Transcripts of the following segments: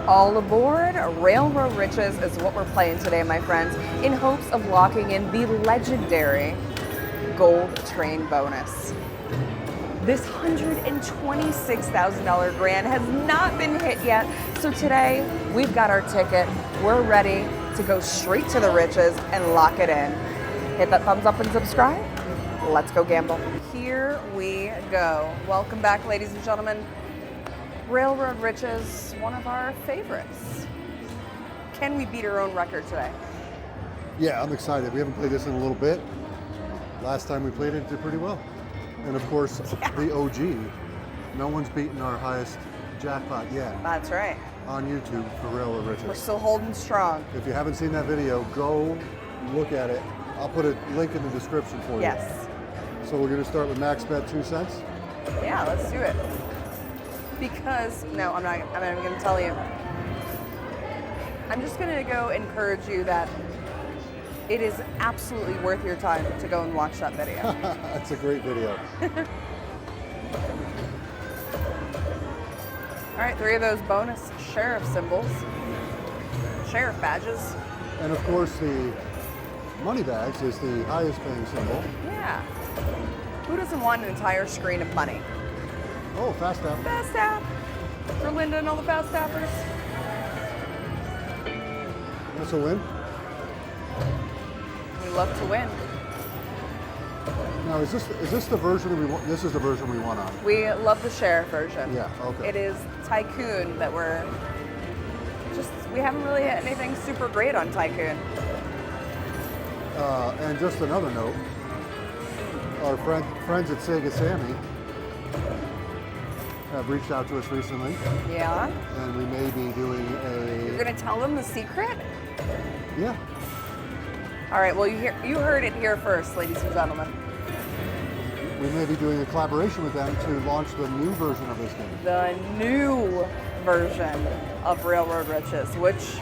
All aboard, Railroad Riches is what we're playing today, my friends, in hopes of locking in the legendary gold train bonus. This $126,000 grand has not been hit yet, so today we've got our ticket. We're ready to go straight to the riches and lock it in. Hit that thumbs up and subscribe. Let's go gamble. Here we go. Welcome back, ladies and gentlemen. Railroad Riches, one of our favorites. Can we beat our own record today? Yeah, I'm excited. We haven't played this in a little bit. Last time we played it did pretty well. And of course, the OG. No one's beaten our highest jackpot yet. That's right. On YouTube for Railroad Riches. We're still holding strong. If you haven't seen that video, go look at it. I'll put a link in the description for you. Yes. So we're going to start with max bet 2 cents. Yeah, let's do it. Because, no, I'm not even going to tell you. I'm just going to go encourage you that it is absolutely worth your time to go and watch that video. That's a great video. All right, 3 of those bonus sheriff symbols, sheriff badges. And of course, the money bags is the highest paying symbol. Yeah. Who doesn't want an entire screen of money? Oh, fast tap. Fast tap. For Linda and all the fast tappers. That's a win. We love to win. Now, is this the version we want? This is the version we want on. We love the sheriff version. Yeah, okay. It is Tycoon that we haven't really hit anything super great on Tycoon. And just another note, our friends at Sega Sammy have reached out to us recently. Yeah. And we may be doing You're gonna tell them the secret? Yeah. All right, well, you heard it here first, ladies and gentlemen. We may be doing a collaboration with them to launch the new version of this game. The new version of Railroad Riches, which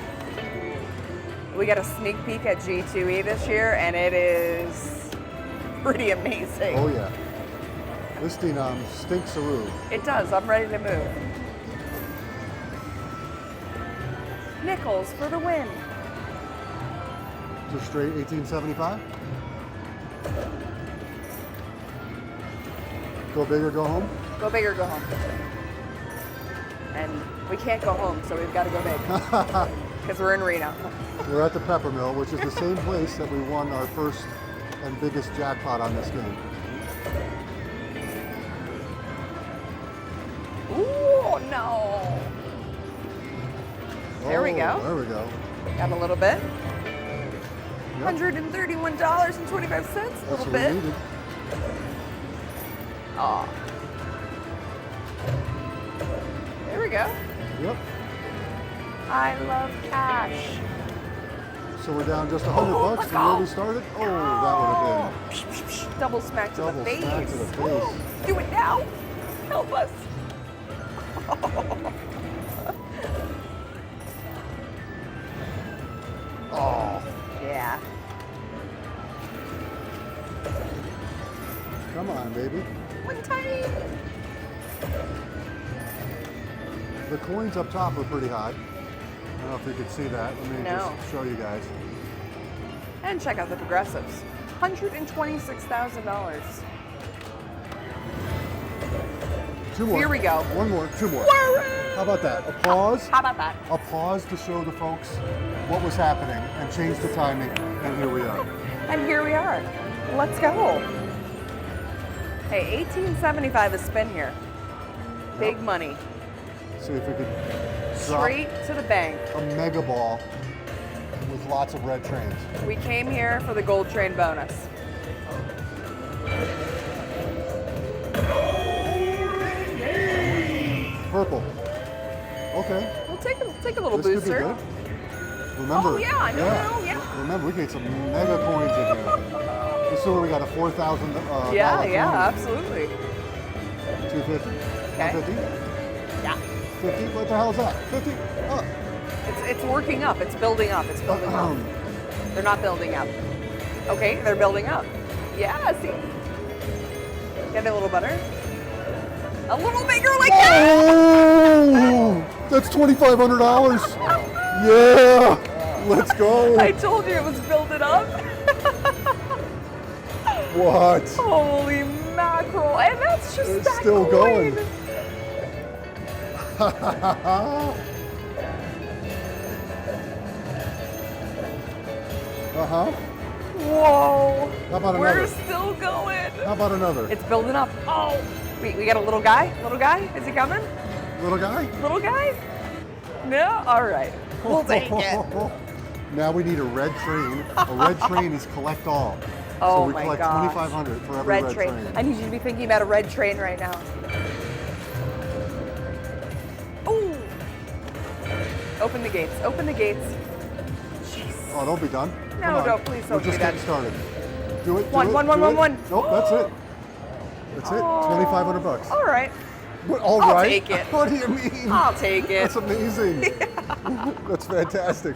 we got a sneak peek at G2E this year, and it is pretty amazing. Oh yeah. This denom stinks-a-roo. It does. I'm ready to move. Nickels for the win. Just straight 1875. Go big or go home? Go big or go home. And we can't go home, so we've got to go big. Because we're in Reno. We're at the Peppermill, which is the same place that we won our first and biggest jackpot on this game. Ooh, no. There we go. There we go. Got a little bit. Yep. $131.25. A little bit. Oh. There we go. Yep. I love cash. So we're down just $100 from where we started. Oh, that would have been Double smack to the face. Smack to the face. Do it now. Help us. Oh. Yeah. Come on, baby. One tiny. The coins up top are pretty high. I don't know if you could see that. Let me just show you guys. And check out the progressives. $126,000. 2 more. Here we go. 1 more. 2 more. How about that? Applause. How about that? Applause to show the folks what was happening and change the timing. And here we are. And here we are. Let's go. Hey, $18.75 a spin here. Big money. See if we could Straight to the bank. a mega ball with lots of red trains. We came here for the gold train bonus. Purple. Okay. We'll take a little This could be booster. good. Remember. Oh yeah, no. Remember, we get some mega coins in here. This is where we got a $4,000. Yeah, absolutely. 250. Okay. 150. Yeah. 50. What the hell is that? 50. Oh. It's working up. It's building up. It's building up. They're not building up. Okay, they're building up. Yeah, see. Get a little better. A little bigger like that. Oh, that's $2,500. Yeah, let's go. I told you it was building up. What? Holy mackerel. And that's just It's that still coin. going. Uh-huh. Whoa. How about We're another? still going. How about another? It's building up. Oh, we got a little guy? Little guy? Is he coming? Little guy? Little guy? No? All right. We'll take it. Now we need a red train. A red train is collect all. Oh so we my collect gosh. $2,500 for every Red red train. train. I need you to be thinking about a red train right now. Ooh. Open the gates. Open the gates. Jeez. Oh, don't be done. No, Come on. don't. Please don't We're just be done. getting started. Do it. One, do one, it, one, do one, it. one. Nope, that's it. That's it. Oh. $2,500. All right. But all I'll right. take it. What do you mean? I'll take it. That's amazing. That's fantastic.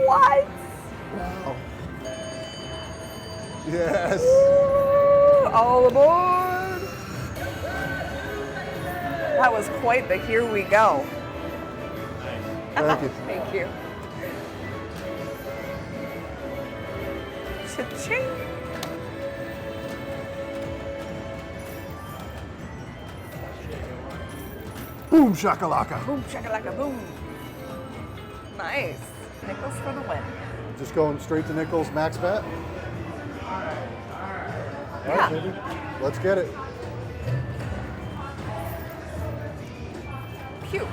What? Wow. Yes. Ooh, all aboard. That was quite the here we go. Thank you. Thank you. Cha-ching. Boom shakalaka. Boom, shakalaka, boom. Nice. Nickels for the win. Just going straight to Nichols max bet. All Yeah. right, baby. Let's get it. Pew.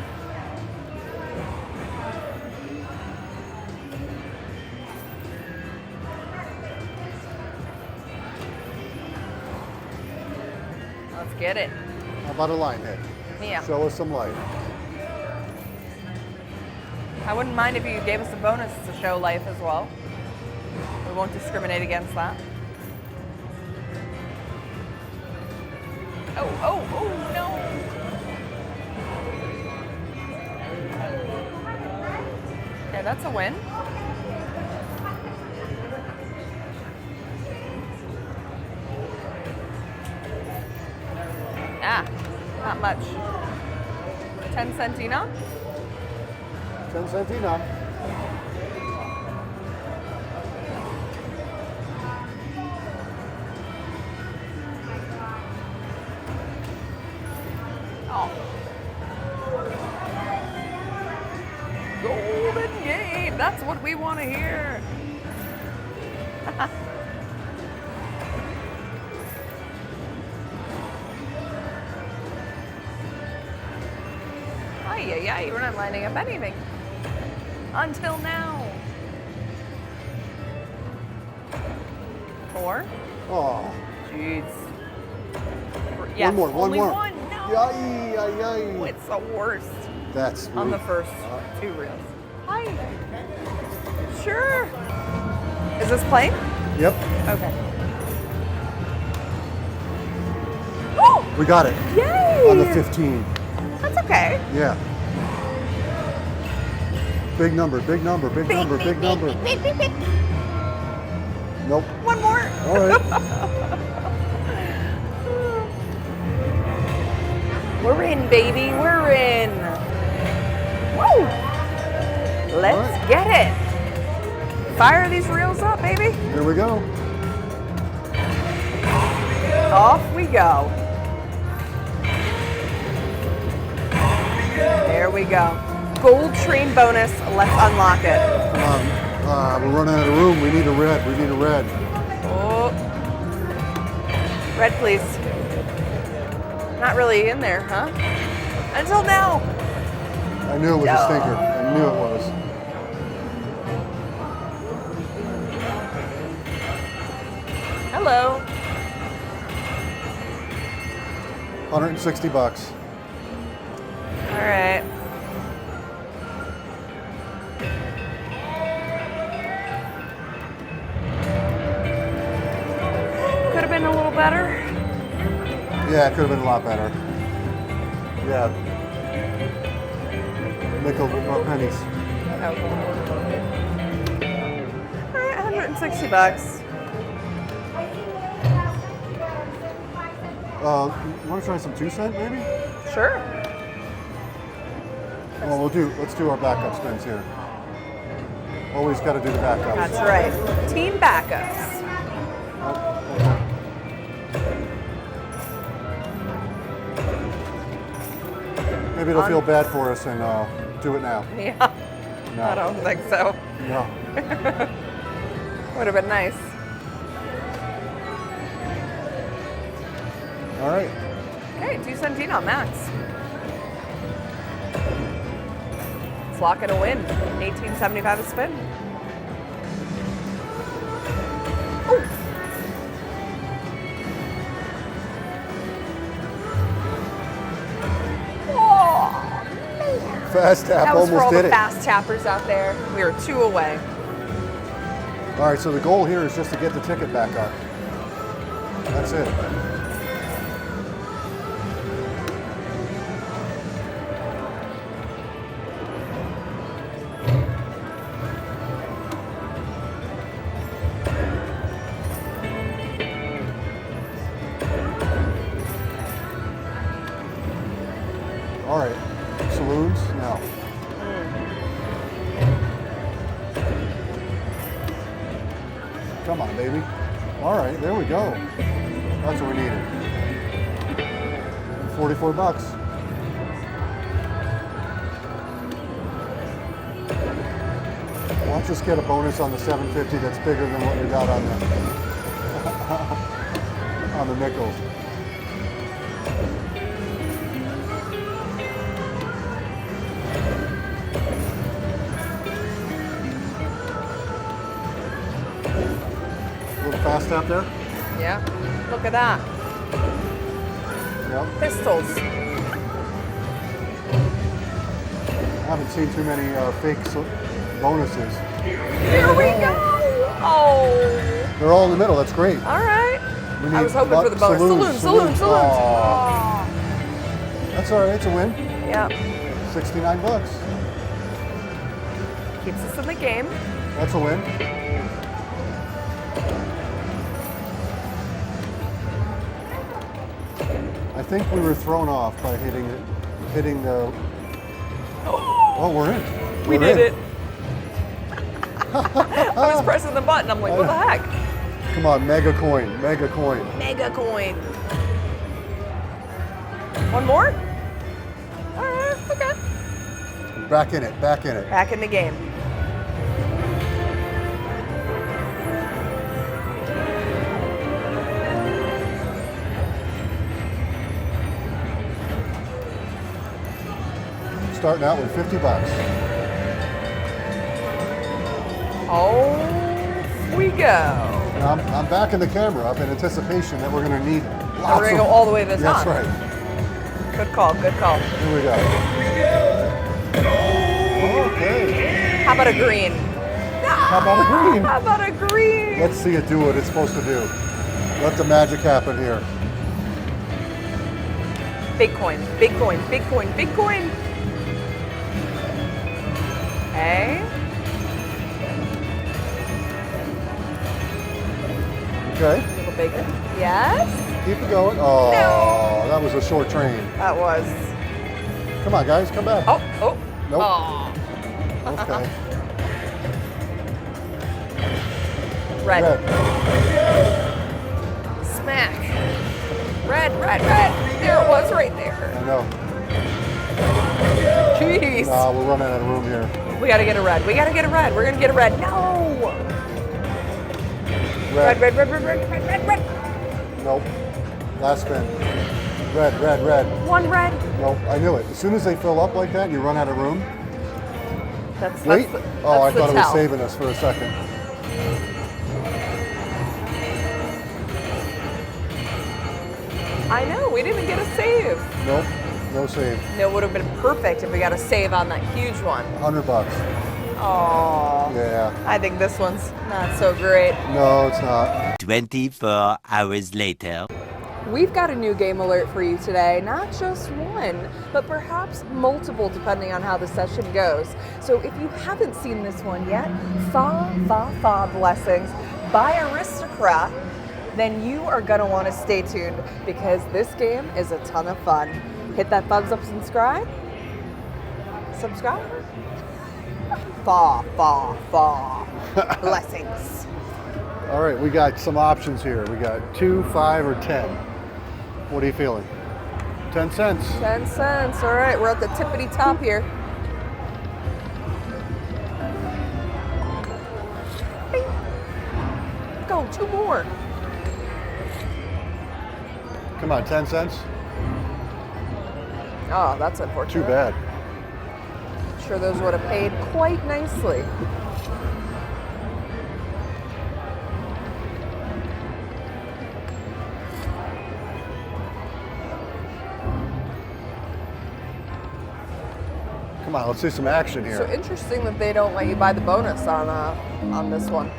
Let's get it. How about a line hit? Yeah. Show us some light. I wouldn't mind if you gave us a bonus to show life as well. We won't discriminate against that. Oh, oh, oh, no. Okay, that's a win. Ah, not much. 10 centina. 10 centina. Oh. Golden game. That's what we want to hear. Ay, ay, ay, we're not lining up anything. Until now. 4. Oh. Jeez. Yes, one more. only One more. one. No. Yay, yay, Oh, yay. it's the worst. That's sweet. On the first 2 reels. Hi. Sure. Is this playing? Yep. Okay. Oh! We got it. Yay! On the 15. That's okay. Yeah. Big number, big number, big number, big number. Nope. One more. All right. We're in, baby. We're in. Woo! Let's All right. get it. Fire these reels up, baby. Here we go. Off we go. There we go. Gold train bonus. Let's unlock it. Come on. We're running out of room. We need a red. We need a red. Oh. Red, please. Not really in there, huh? Until now. I knew it was a stinker. I knew it was. Hello. $160. All right. Could have been a little better. Yeah, it could have been a lot better. Yeah. Nickel or pennies. All right, $160. You want to try some 2-cent maybe? Sure. Well, let's do our backup spins here. Always got to do the backups. That's right. Team backups. Maybe it'll feel bad for us and do it now. Yeah. No. I don't think so. No. Would have been nice. All right. Okay, 2 centino max. Let's lock in a win. 18.75 a spin. Ooh. Fast tap, That was for almost all did the it. fast tappers out there. We were 2 away. All right, so the goal here is just to get the ticket back up. That's it. All right, saloons now. Come on, baby. All right, there we go. That's what we needed. 44 bucks. Watch us get a bonus on the 750 that's bigger than what we got on the on the nickels. Little fast tap there. Yeah. Look at that. Yep. Pistols. I haven't seen too many fake bonuses. Here we go. Oh. They're all in the middle. That's great. All right. We I need was hoping for the bonus. Saloons. Aw. That's all right. It's a win. Yeah. 69 bucks. Keeps us in the game. That's a win. I think we were thrown off by hitting the. Oh, we're in. We We're did in. it. I was pressing the button. I'm like, what the heck? Come on, mega coin, mega coin. Mega coin. One more? All right, okay. Back in it, back in it. Back in the game. Starting out with 50 bucks. Oh, we go. Now, I'm backing the camera up in anticipation that we're going to need lots We're going to go all the way this That's time. right. Good call, good call. Here we go. Okay. How about a green? How about a green? How about a green? Let's see it do what it's supposed to do. Let the magic happen here. Big coin, big coin, big coin, big coin. Okay. Okay. A little bigger. Yes. Keep it going. Oh, No. that was a short train. That was. Come on, guys, come back. Oh, oh. Nope. Oh. Okay. Red. Red. Smack. Red, red, red. There it was right there. I know. Jeez. Nah, we're running out of room here. We gotta get a red. We gotta get a red. We're gonna get a red. No. Red, red, red, red, red, red, red, red. Nope. Last spin. Red, red, red. One red. Nope, I knew it. As soon as they fill up like that, you run out of room. That's Wait. the, Oh, I that's the thought it was tell. saving us for a second. I know. We didn't even get a save. Nope, no save. No, it would have been perfect if we got a save on that huge one. 100 bucks. Oh. Yeah. I think this one's not so great. No, it's not. 24 hours later. We've got a new game alert for you today. Not just one, but perhaps multiple depending on how the session goes. So if you haven't seen this one yet, Fa Fa Fa Blessings by Aristocrat. then you are gonna wanna stay tuned because this game is a ton of fun. Hit that thumbs up, subscribe. Subscribe. Fa. Blessings. All right, we got some options here. We got 2, 5, or 10. What are you feeling? 10 cents. 10 cents. All right, we're at the tippity top here. Bing. Go, 2 more. Come on, 10 cents? Oh, that's unfortunate. Too bad. I'm sure those would have paid quite nicely. Come on, let's see some action here. So interesting that they don't let you buy the bonus on this one,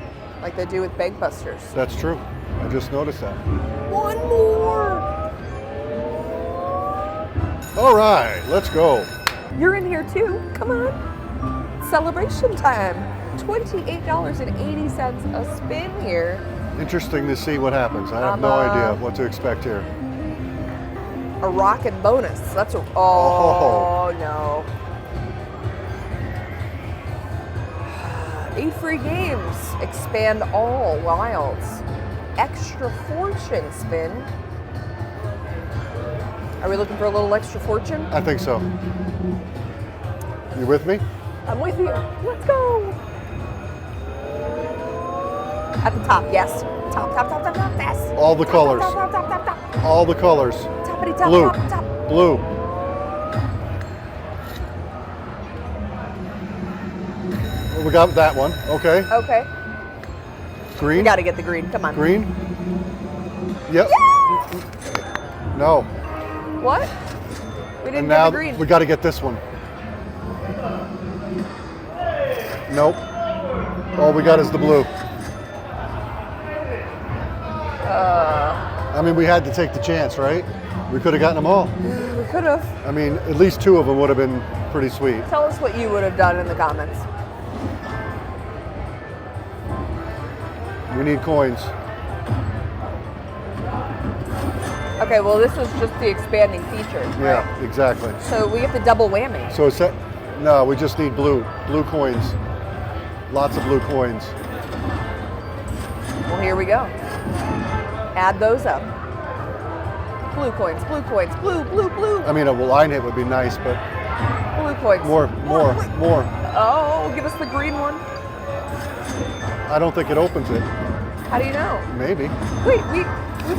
like they do with Bankbusters. That's true. I just noticed that. 1 more. All right, let's go. You're in here too. Come on. Celebration time. $28.80 a spin here. Interesting to see what happens. I have no idea what to expect here. A rockin' bonus. That's a. Oh, no. 8 free games. Expand all wilds. Extra fortune spin. Are we looking for a little extra fortune? I think so. You with me? I'm with you. Let's go. At the top, yes. Top, yes. All the colors. Top. All the colors. Toppity top, Blue. top. Blue. Well, we got that one. Okay. Okay. Green. We gotta get the green. Come on. Green. Yep. Yeah! No. What? We didn't And get now the green. we got to get this one. Nope. All we got is the blue. I mean, we had to take the chance, right? We could have gotten them all. We could have. I mean, at least 2 of them would have been pretty sweet. Tell us what you would have done in the comments. We need coins. Okay, well, this is just the expanding feature. Yeah, Right? exactly. So we get the double whammy. So it's no, we just need blue coins. Lots of blue coins. Well, here we go. Add those up. Blue coins, blue. I mean, a line hit would be nice, but Blue coins. more. Oh, give us the green one. I don't think it opens it. How do you know? Maybe. Wait, we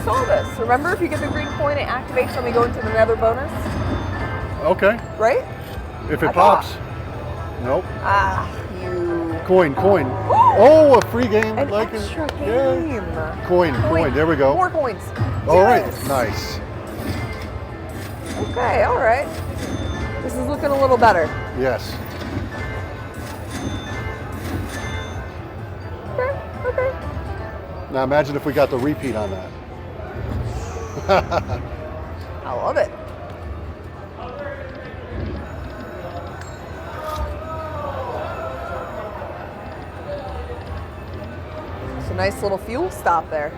saw this. Remember, if you get the green coin, it activates when we go into the nether bonus, Okay. right? If it I thought. pops. Nope. Ah, you. Coin. Oh, a free game. An like extra it. game. Yeah. Coin. There we go. More coins. All right. Yes. Nice. Okay, all right. This is looking a little better. Yes. Okay. Now imagine if we got the repeat on that. I love it. It's a nice little fuel stop there.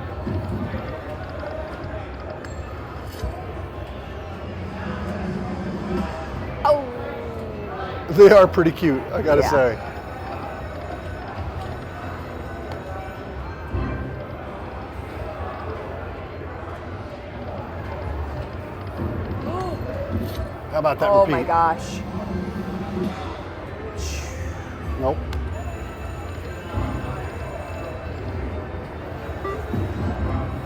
Oh. They are pretty cute, I gotta Yeah. say. How about that Oh repeat? my gosh. Nope.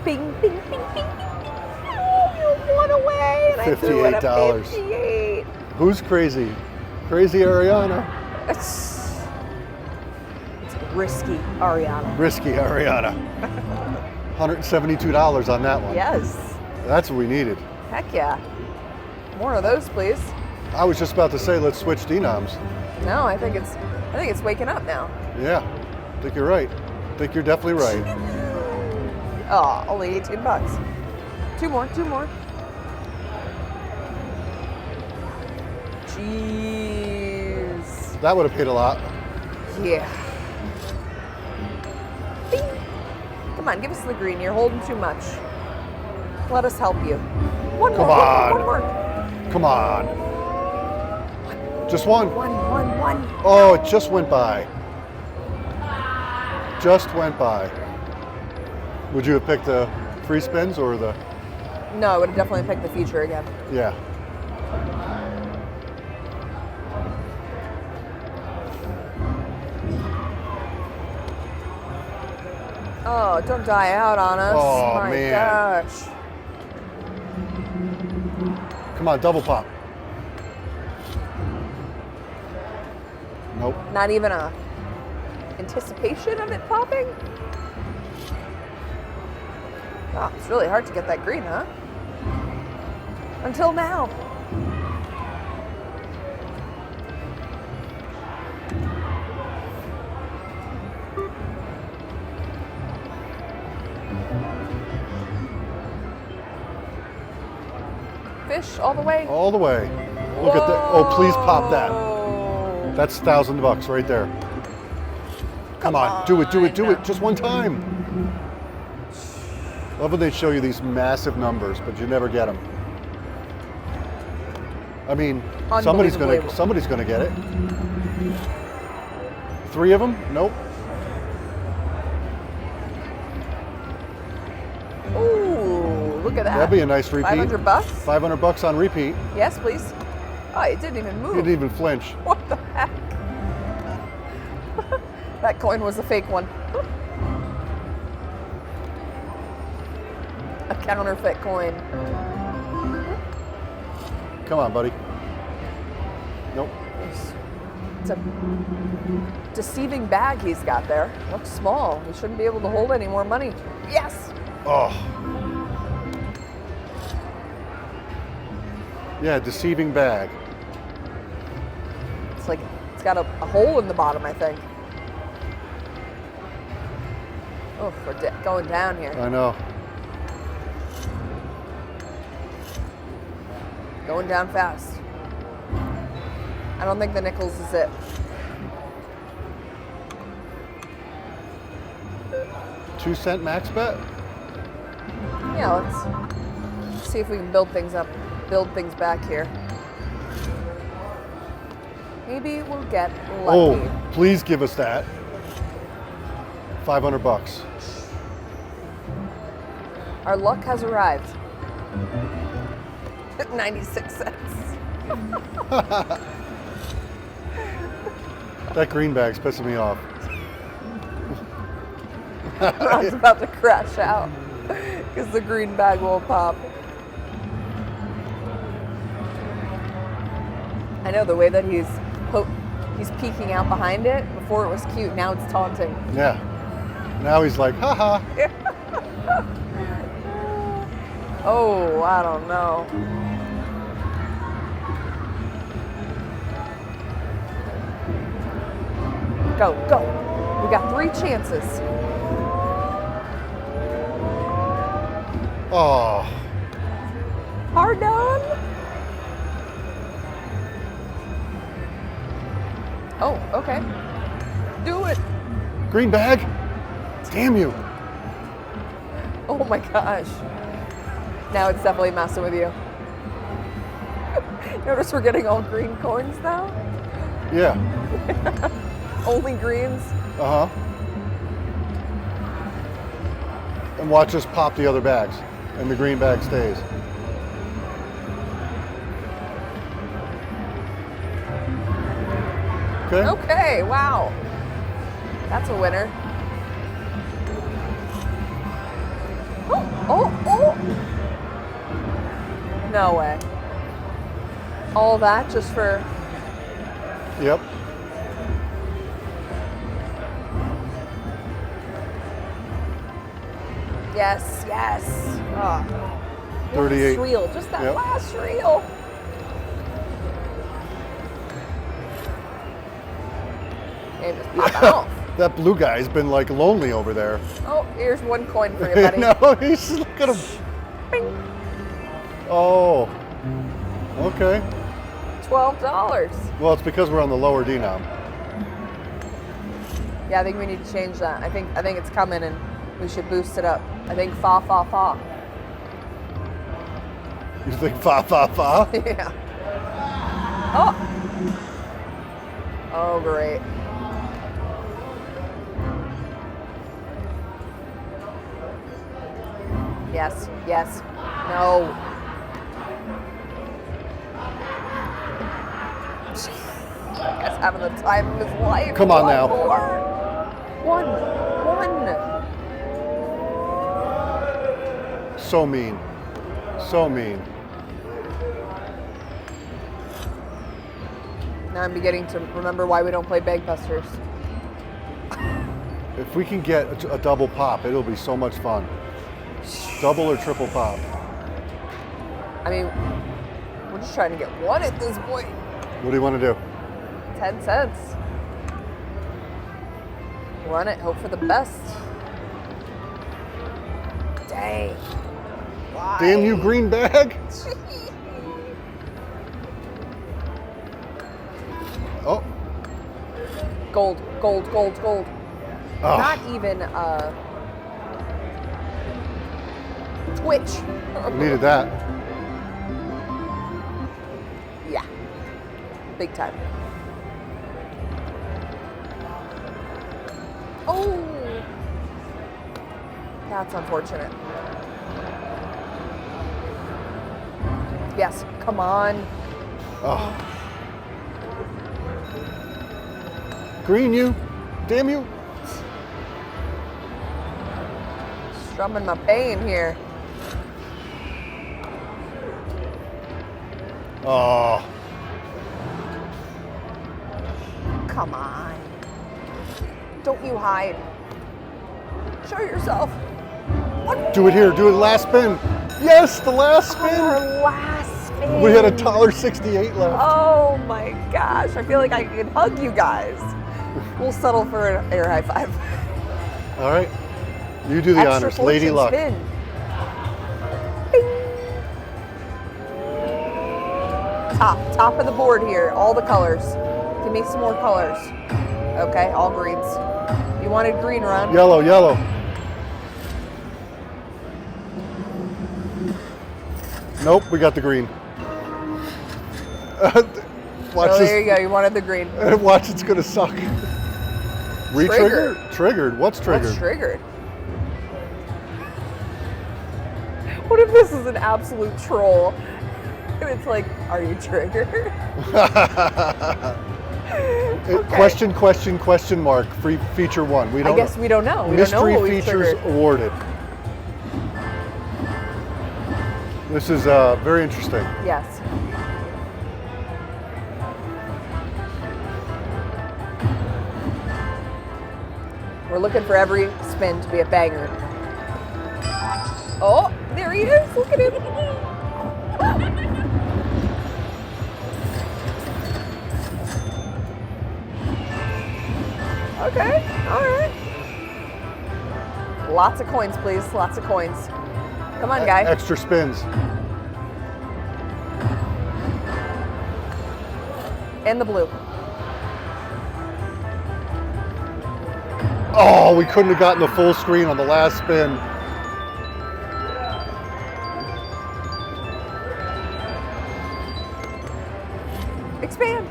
Bing, bing, bing, bing, bing. Oh, you won away. And I threw in a $58. 58. Who's crazy? Crazy Ariana? It's risky, Ariana. Risky Ariana. $172 on that one. Yes. That's what we needed. Heck yeah. More of those, please. I was just about to say, let's switch denoms. No, I think it's waking up now. Yeah, I think you're right. I think you're definitely right. Oh, only 18 bucks. Two more. Jeez. That would have paid a lot. Yeah. Bing. Come on, give us the green. You're holding too much. Let us help you. One Come more. on. One more. Come on. Just one. One. Oh, it just went by. Just went by. Would you have picked the free spins or the? No, I would have definitely picked the feature again. Yeah. Oh, don't die out on us. Oh, My man. gosh. Come on, double pop. Nope. Not even a anticipation of it popping? Wow, it's really hard to get that green, huh? Until now. Fish all the way. All the way. Look at that. Oh, please pop that. Whoa. That's $1,000 right there. Come on, do it. Just one time. Love when they show you these massive numbers, but you never get them. I mean, somebody's gonna get it. 3 of them? Nope. Ooh, look at that. That'd be a nice repeat. $500? $500 on repeat. Yes, please. Oh, it didn't even move. You didn't even flinch. What the heck? That coin was a fake one. A counterfeit coin. Come on, buddy. Nope. It's a deceiving bag he's got there. Looks small. He shouldn't be able to hold any more money. Yes. Oh. Yeah, deceiving bag. It's like it's got a hole in the bottom, I think. Oh, we're going down here. I know. Going down fast. I don't think the nickels is it. $0.02 max bet? Yeah, let's see if we can build things back here. Maybe we'll get lucky. Oh, please give us that. $500. Our luck has arrived. 96 cents. That green bag's pissing me off. Ron's about to crash out because the green bag won't pop. I know the way that he's peeking out behind it. Before it was cute, now it's taunting. Yeah. Now he's like, haha. Oh, I don't know. Go. We got 3 chances. Oh. Hard done. Oh, okay. Do it. Green bag? Damn you. Oh my gosh. Now it's definitely messing with you. Notice we're getting all green coins now? Yeah. Only greens? Uh-huh. And watch us pop the other bags, and the green bag stays. Okay. Okay, wow. That's a winner. Oh. No way. All that just for... Yep. Yes. Oh. 38. Last reel, just that Yep. last reel. And just pop off. That blue guy's been like lonely over there. Oh, here's 1 coin for you, buddy. No, he's look at him. Bing. Oh. Okay. $12. Well, it's because we're on the lower D now. Yeah, I think we need to change that. I think it's coming in We should boost it up. I think fa, fa, fa. You think fa, fa, fa? Yeah. Oh. Oh, great. Yes, yes. No. Guy's having the time of his life. Come on now. One. So mean. So mean. Now I'm beginning to remember why we don't play Bankbusters. If we can get a double pop, it'll be so much fun. Double or triple pop. I mean, we're just trying to get one at this point. What do you want to do? 10 cents. Run it, hope for the best. Dang. Why? Damn you, green bag. Oh. Gold. Oh. Not even Twitch. We needed that. Yeah. Big time. Oh. That's unfortunate. Yes, come on. Oh. Green you. Damn you. Strumming my pain here. Oh. Come on. Don't you hide. Show yourself. What? Do it here. Do it last spin. Yes, the last spin. Our last spin. We had $1.68 left. Oh my gosh. I feel like I could hug you guys. We'll settle for an air high five. All right. You do the Extra honors. Lady fortune luck. Spin. Bing. Top of the board here. All the colors. Give me some more colors. Okay, all greens. You wanted green, Ron? Yellow, yellow. Nope, we got the green. Watch Oh, this. there you go. You wanted the green. Watch, it's gonna suck. Re-trigger? Triggered. What's triggered? What's triggered? What if this is an absolute troll? And it's like, are you triggered? Okay. Question mark. Free feature one. We don't. I guess we don't know. We Mystery don't know what we features triggered. awarded. This is very interesting. Yes. We're looking for every spin to be a banger. Oh, there he is. Look at him. Okay, all right. Lots of coins, please. Lots of coins. Come on, guy. Extra spins. And the blue. Oh, we couldn't have gotten the full screen on the last spin. Expand.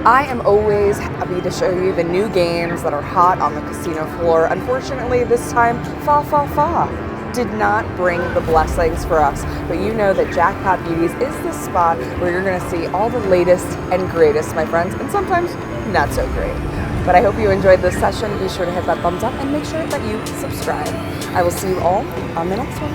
I am always happy to show you the new games that are hot on the casino floor. Unfortunately, this time, Fa Fa Fa did not bring the blessings for us, but you know that Jackpot Beauties is the spot where you're gonna see all the latest and greatest, my friends, and sometimes not so great. But I hope you enjoyed this session. Be sure to hit that thumbs up and make sure that you subscribe. I will see you all on the next one.